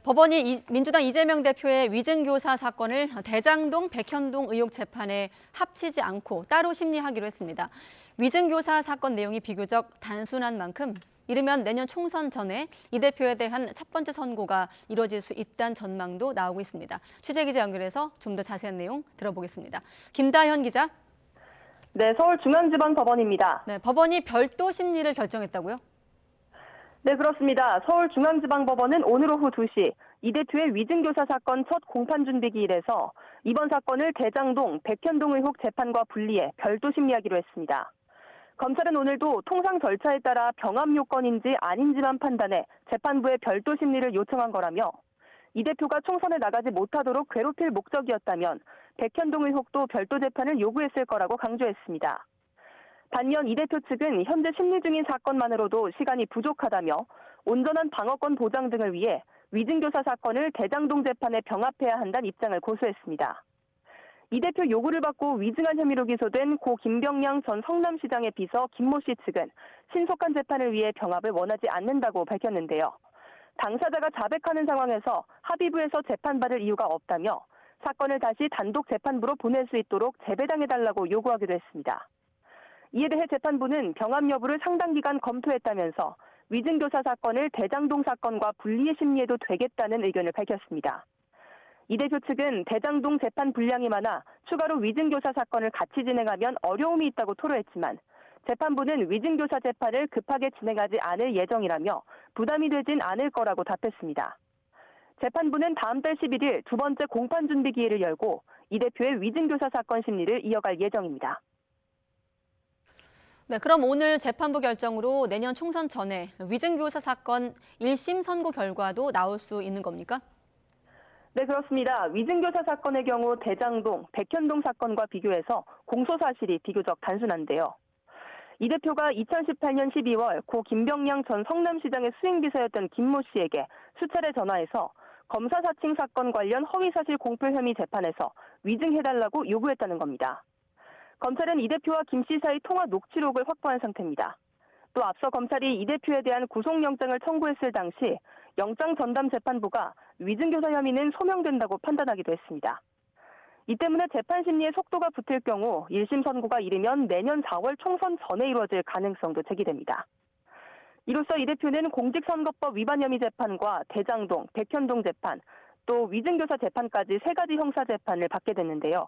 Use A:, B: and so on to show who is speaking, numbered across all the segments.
A: 법원이 민주당 이재명 대표의 위증교사 사건을 대장동, 백현동 의혹 재판에 합치지 않고 따로 심리하기로 했습니다. 위증교사 사건 내용이 비교적 단순한 만큼 이르면 내년 총선 전에 이 대표에 대한 첫 번째 선고가 이뤄질 수 있다는 전망도 나오고 있습니다. 취재기자 연결해서 좀 더 자세한 내용 들어보겠습니다. 김다현 기자.
B: 네, 서울중앙지방법원입니다.
A: 네, 법원이 별도 심리를 결정했다고요?
B: 네, 그렇습니다. 서울중앙지방법원은 오늘 오후 2시 이 대표의 위증교사 사건 첫 공판준비기일에서 이번 사건을 대장동, 백현동 의혹 재판과 분리해 별도 심리하기로 했습니다. 검찰은 오늘도 통상 절차에 따라 병합 요건인지 아닌지만 판단해 재판부에 별도 심리를 요청한 거라며 이 대표가 총선에 나가지 못하도록 괴롭힐 목적이었다면 백현동 의혹도 별도 재판을 요구했을 거라고 강조했습니다. 반면 이 대표 측은 현재 심리 중인 사건만으로도 시간이 부족하다며 온전한 방어권 보장 등을 위해 위증교사 사건을 대장동 재판에 병합해야 한다는 입장을 고수했습니다. 이 대표 요구를 받고 위증한 혐의로 기소된 고 김병량 전 성남시장의 비서 김모 씨 측은 신속한 재판을 위해 병합을 원하지 않는다고 밝혔는데요. 당사자가 자백하는 상황에서 합의부에서 재판받을 이유가 없다며 사건을 다시 단독 재판부로 보낼 수 있도록 재배당해달라고 요구하기도 했습니다. 이에 대해 재판부는 병합 여부를 상당 기간 검토했다면서 위증교사 사건을 대장동 사건과 분리해 심리해도 되겠다는 의견을 밝혔습니다. 이 대표 측은 대장동 재판 분량이 많아 추가로 위증교사 사건을 같이 진행하면 어려움이 있다고 토로했지만 재판부는 위증교사 재판을 급하게 진행하지 않을 예정이라며 부담이 되진 않을 거라고 답했습니다. 재판부는 다음 달 11일 두 번째 공판 준비 기일을 열고 이 대표의 위증교사 사건 심리를 이어갈 예정입니다.
A: 네, 그럼 오늘 재판부 결정으로 내년 총선 전에 위증교사 사건 1심 선고 결과도 나올 수 있는 겁니까?
B: 네, 그렇습니다. 위증교사 사건의 경우 대장동, 백현동 사건과 비교해서 공소 사실이 비교적 단순한데요. 이 대표가 2018년 12월 고 김병량 전 성남시장의 수행비서였던 김모 씨에게 수차례 전화해서 검사 사칭 사건 관련 허위사실 공표 혐의 재판에서 위증해달라고 요구했다는 겁니다. 검찰은 이 대표와 김 씨 사이 통화 녹취록을 확보한 상태입니다. 또 앞서 검찰이 이 대표에 대한 구속영장을 청구했을 당시 영장 전담 재판부가 위증교사 혐의는 소명된다고 판단하기도 했습니다. 이 때문에 재판 심리에 속도가 붙을 경우 1심 선고가 이르면 내년 4월 총선 전에 이루어질 가능성도 제기됩니다. 이로써 이 대표는 공직선거법 위반 혐의 재판과 대장동, 백현동 재판, 또 위증교사 재판까지 세 가지 형사 재판을 받게 됐는데요.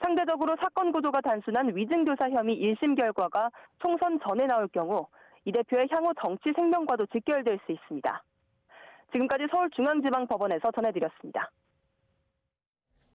B: 상대적으로 사건 구조가 단순한 위증교사 혐의 1심 결과가 총선 전에 나올 경우 이 대표의 향후 정치 생명과도 직결될 수 있습니다. 지금까지 서울중앙지방법원에서 전해드렸습니다.